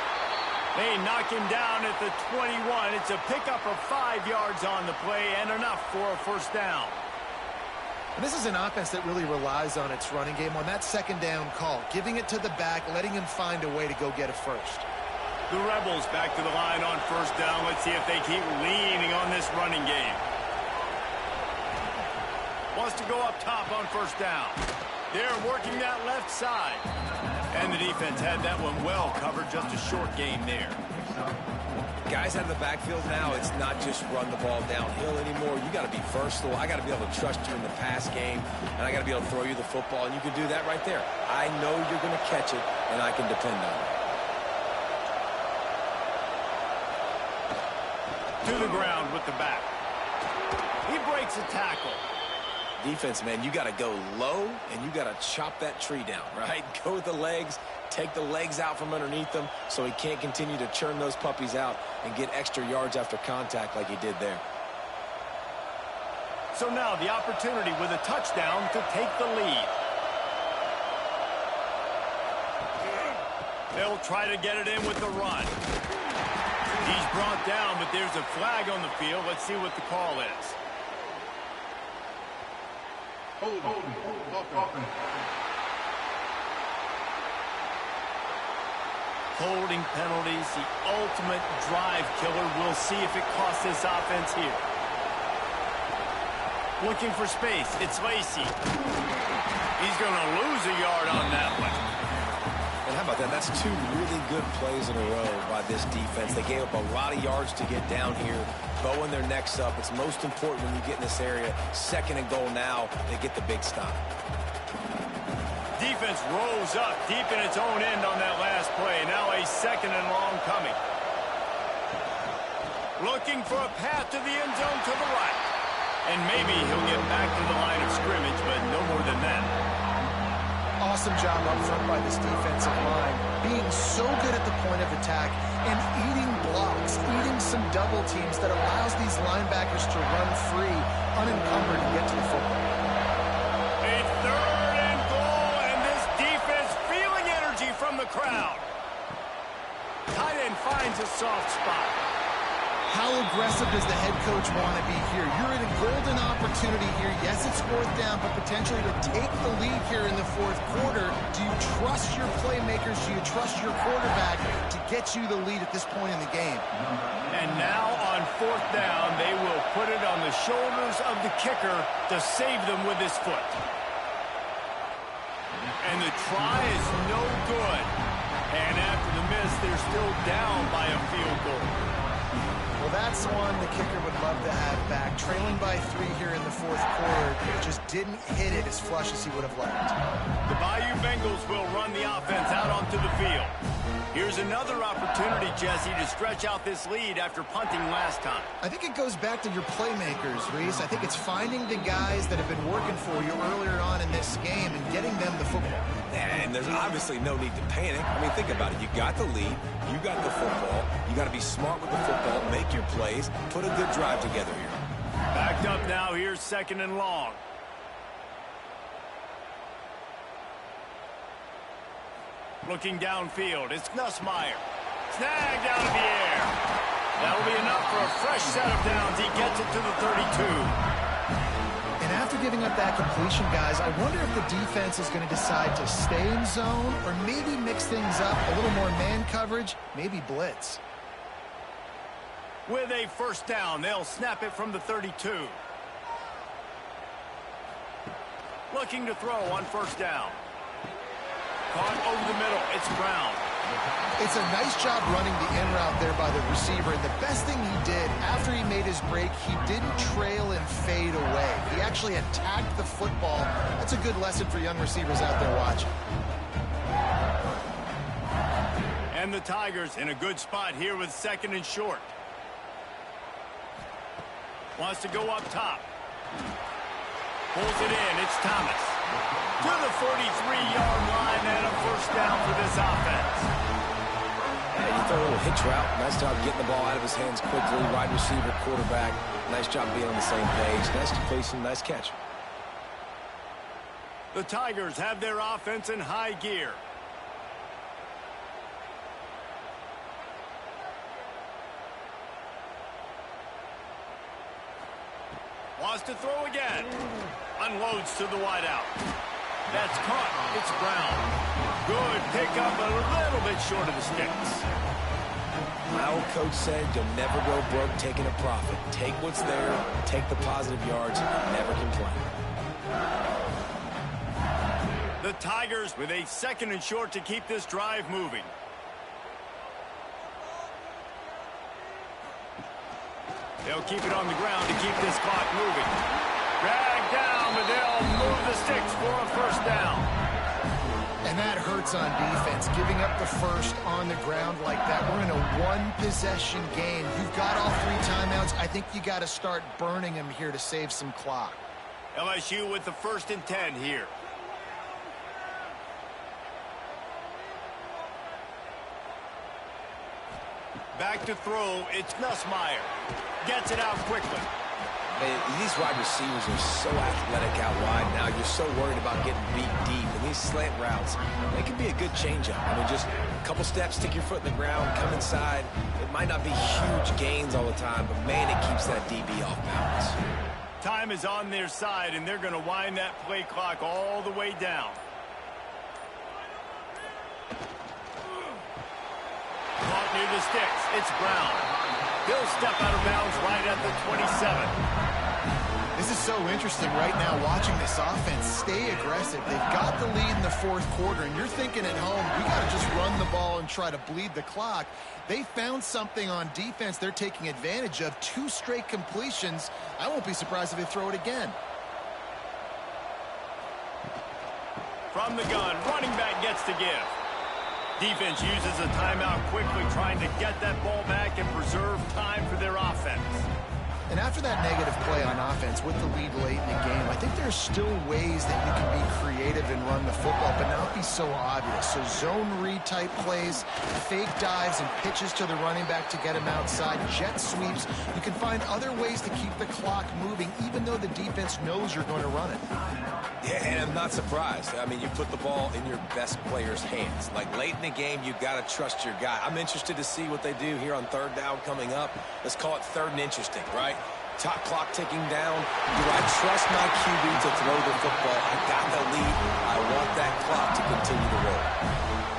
They knock him down at the 21. It's a pickup of 5 yards on the play and enough for a first down. And this is an offense that really relies on its running game on that second down call, giving it to the back, letting him find a way to go get a first. The Rebels back to the line on first down. Let's see if they keep leaning on this running game. Wants to go up top on first down. They're working that left side. And the defense had that one well covered, just a short game there. Guys out of the backfield now, it's not just run the ball downhill anymore. You got to be versatile. I got to be able to trust you in the pass game, and I got to be able to throw you the football, and you can do that right there. I know you're going to catch it, and I can depend on it. To the ground with the back. He breaks a tackle. Defense, man, you got to go low, and you got to chop that tree down, right? Go with the legs, take the legs out from underneath them so he can't continue to churn those puppies out and get extra yards after contact like he did there. So now the opportunity with a touchdown to take the lead. They'll try to get it in with the run. He's brought down, but there's a flag on the field. Let's see what the call is. Holding penalties, the ultimate drive killer. We'll see if it costs this offense here. Looking for space. It's Lsu. He's going to lose a yard on that one. And how about that? That's two really good plays in a row by this defense. They gave up a lot of yards to get down here, bowing their necks up. It's most important when you get in this area. 2nd and goal now, they get the big stop. Defense rose up deep in its own end on that last play. Now a 2nd and long coming. Looking for a path to the end zone to the right. And maybe he'll get back to the line of scrimmage, but no more than that. Awesome job up front by this defensive line, being so good at the point of attack and eating blocks, eating some double teams that allows these linebackers to run free, unencumbered, and get to the football. A 3rd and goal, and this defense feeling energy from the crowd. Tight end finds a soft spot. How aggressive does the head coach want to be here? You're in a golden opportunity here. Yes, it's 4th down, but potentially to take the lead here in the 4th quarter. Do you trust your playmakers? Do you trust your quarterback to get you the lead at this point in the game? And now on 4th down, they will put it on the shoulders of the kicker to save them with his foot. And the try is no good. And after the miss, they're still down by a field goal. Well, that's one the kicker would love to have back. Trailing by 3 here in the 4th quarter, just didn't hit it as flush as he would have liked. The Bayou Bengals will run the offense out onto the field. Here's another opportunity, Jesse, to stretch out this lead after punting last time. I think it goes back to your playmakers, Reese. I think it's finding the guys that have been working for you earlier on in this game and getting them the football. And there's obviously no need to panic. I mean, think about it. You got the lead. You got the football. You got to be smart with the football. Make your plays. Put a good drive together here. Backed up now. Here's 2nd and long. Looking downfield. It's Nussmeier. Snagged out of the air. That'll be enough for a fresh set of downs. He gets it to the 32. And after giving up that completion, guys, I wonder if the defense is going to decide to stay in zone or maybe mix things up, a little more man coverage, maybe blitz. With a 1st down, they'll snap it from the 32. Looking to throw on 1st down. Caught over the middle. It's Brown. It's a nice job running the in route there by the receiver. And the best thing he did after he made his break, he didn't trail and fade away. He actually attacked the football. That's a good lesson for young receivers out there watching. And the Tigers in a good spot here with 2nd and short. Wants to go up top. Pulls it in. It's Thomas. To the 43-yard line and a 1st down for this offense. And you throw a little hitch route. Nice job getting the ball out of his hands quickly. Wide receiver, quarterback. Nice job being on the same page. Nice completion, nice catch. The Tigers have their offense in high gear. Wants to throw again. Unloads to the wideout. That's caught. It's Brown. Good pickup, a little bit short of the sticks. My old coach said you'll never go broke taking a profit. Take what's there, take the positive yards, and never complain. The Tigers with a 2nd and short to keep this drive moving. They'll keep it on the ground to keep this clock moving. Dragged down, but they'll move the sticks for a 1st down. And that hurts on defense, giving up the 1st on the ground like that. We're in a 1-possession game. You've got all 3 timeouts. I think you got to start burning them here to save some clock. LSU with the 1st and 10 here. Back to throw, it's Nussmeier. Gets it out quickly. These wide receivers are so athletic out wide now. You're so worried about getting beat deep. And these slant routes, they can be a good changeup. I mean, just a couple steps, stick your foot in the ground, come inside. It might not be huge gains all the time, but, man, it keeps that DB off balance. Time is on their side, and they're going to wind that play clock all the way down. Caught near the sticks. It's Brown. He'll step out of bounds right at the 27. This is so interesting right now watching this offense stay aggressive. They've got the lead in the fourth quarter, and you're thinking at home, we got to just run the ball and try to bleed the clock. They found something on defense they're taking advantage of. 2 straight completions. I won't be surprised if they throw it again. From the gun, running back gets to give. Defense uses a timeout quickly, trying to get that ball back and preserve time for their offense. And after that negative play on offense with the lead late in the game, I think there's still ways that you can be creative and run the football, but not be so obvious. So zone read type plays, fake dives and pitches to the running back to get him outside, jet sweeps. You can find other ways to keep the clock moving, even though the defense knows you're going to run it. Yeah, and I'm not surprised. I mean, you put the ball in your best player's hands. Like, late in the game, you've got to trust your guy. I'm interested to see what they do here on third down coming up. Let's call it third and interesting, right? Top clock ticking down. Do I trust my QB to throw the football? I got the lead. I want that clock to continue to roll.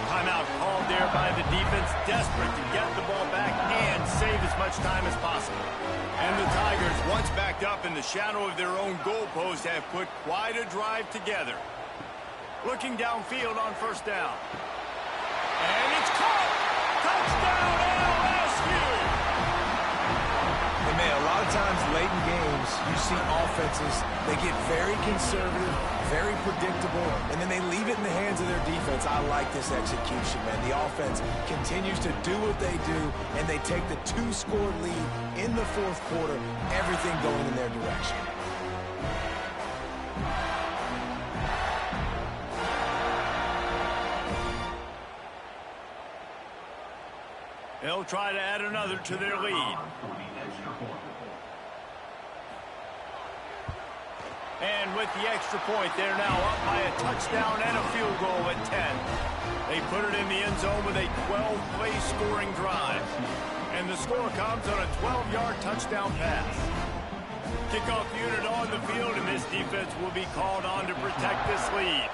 Timeout called there by the defense, desperate to get the ball back and save as much time as possible. And the Tigers, once backed up in the shadow of their own goalpost, have put quite a drive together. Looking downfield on first down. And it's caught! Touchdown, LSU! And man, a lot of times late in games, you see offenses, they get very conservative, very predictable, and then they leave it in the hands of their defense. I like this execution, man. The offense continues to do what they do, and they take the 2-score lead in the fourth quarter, everything going in their direction. They'll try to add another to their lead. And with the extra point, they're now up by a touchdown and a field goal at 10. They put it in the end zone with a 12-play scoring drive. And the score comes on a 12-yard touchdown pass. Kickoff unit on the field, and this defense will be called on to protect this lead.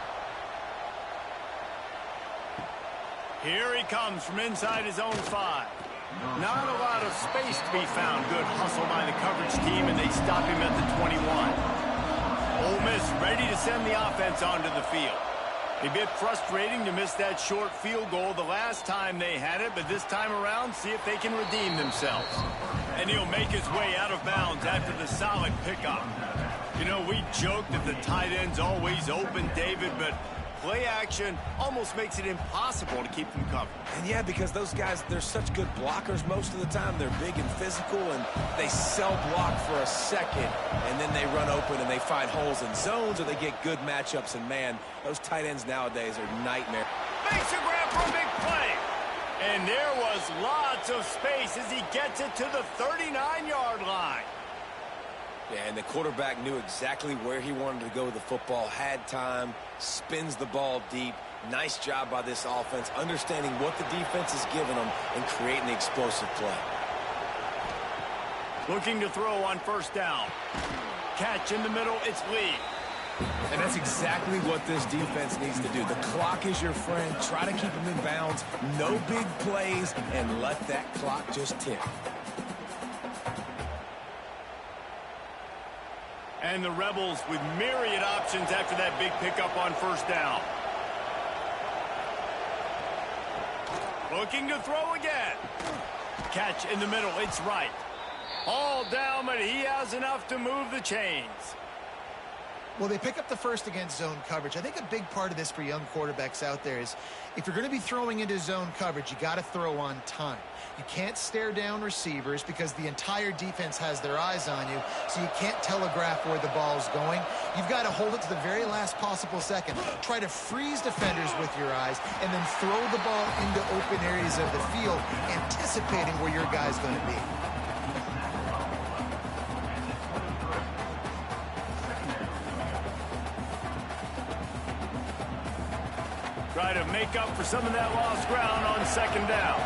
Here he comes from inside his own 5. Not a lot of space to be found. Good hustle by the coverage team, and they stop him at the 21. Ole Miss ready to send the offense onto the field. A bit frustrating to miss that short field goal the last time they had it, but this time around, see if they can redeem themselves. And he'll make his way out of bounds after the solid pickup. You know, we joke that the tight end's always open, David, but play action almost makes it impossible to keep them covered. And yeah, because those guys, they're such good blockers most of the time. They're big and physical, and they sell block for a second, and then they run open and they find holes in zones, or they get good matchups. And man, those tight ends nowadays are nightmare. Makes a grab for a big play. And there was lots of space as he gets it to the 39-yard line. Yeah, and the quarterback knew exactly where he wanted to go with the football, had time, spins the ball deep. Nice job by this offense, understanding what the defense is giving them and creating the explosive play. Looking to throw on first down. Catch in the middle, it's Lee. And that's exactly what this defense needs to do. The clock is your friend. Try to keep them in bounds. No big plays, and let that clock just tick. And the Rebels with myriad options after that big pickup on first down. Looking to throw again. Catch in the middle, it's right. All down, but he has enough to move the chains. Well, they pick up the first against zone coverage. I think a big part of this for young quarterbacks out there is if you're going to be throwing into zone coverage, you got to throw on time. You can't stare down receivers because the entire defense has their eyes on you, so you can't telegraph where the ball's going. You've got to hold it to the very last possible second. Try to freeze defenders with your eyes and then throw the ball into open areas of the field, anticipating where your guy's going to be. try to make up for some of that lost ground on second down.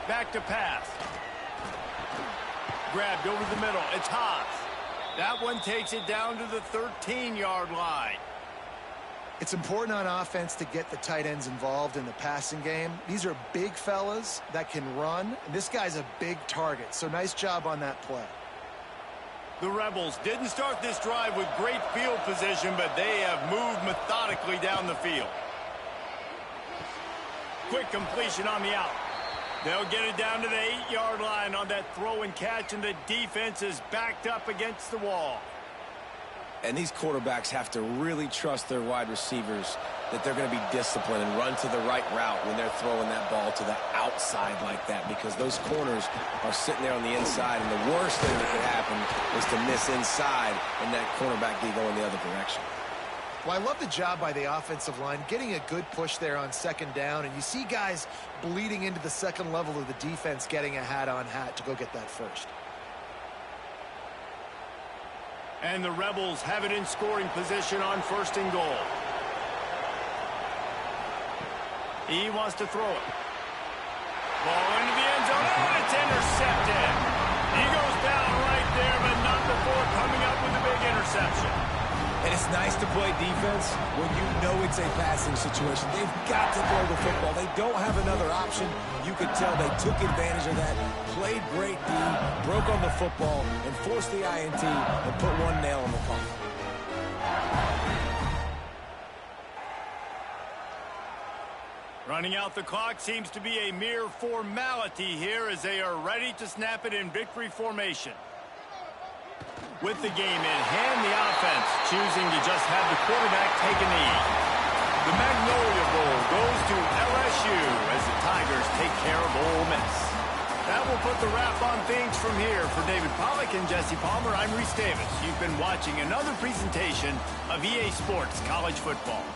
Back to pass. Grabbed over the middle. It's Haas. That one takes it down to the 13-yard line. It's important on offense to get the tight ends involved in the passing game. These are big fellas that can run. And this guy's a big target, so nice job on that play. The Rebels didn't start this drive with great field position, but they have moved methodically down the field. Quick completion on the out. They'll get it down to the 8-yard line on that throw and catch, and the defense is backed up against the wall. And these quarterbacks have to really trust their wide receivers that they're going to be disciplined and run to the right route when they're throwing that ball to the outside like that, because those corners are sitting there on the inside, and the worst thing that could happen is to miss inside and that cornerback be going the other direction. Well, I love the job by the offensive line, getting a good push there on second down, and you see guys bleeding into the second level of the defense getting a hat-on-hat to go get that first. And the Rebels have it in scoring position on first and goal. He wants to throw it. Ball into the end zone, and it's intercepted. He goes down right there, but not before coming up with a big interception. And it's nice to play defense when you know it's a passing situation. They've got to throw the football. They don't have another option. You could tell they took advantage of that, played great D, broke on the football, and forced the INT and put one nail in the coffin. Running out the clock seems to be a mere formality here as they are ready to snap it in victory formation. With the game in hand, the offense choosing to just have the quarterback take a knee. The Magnolia Bowl goes to LSU as the Tigers take care of Ole Miss. That will put the wrap on things from here. For David Pollack and Jesse Palmer, I'm Reese Davis. You've been watching another presentation of EA Sports College Football.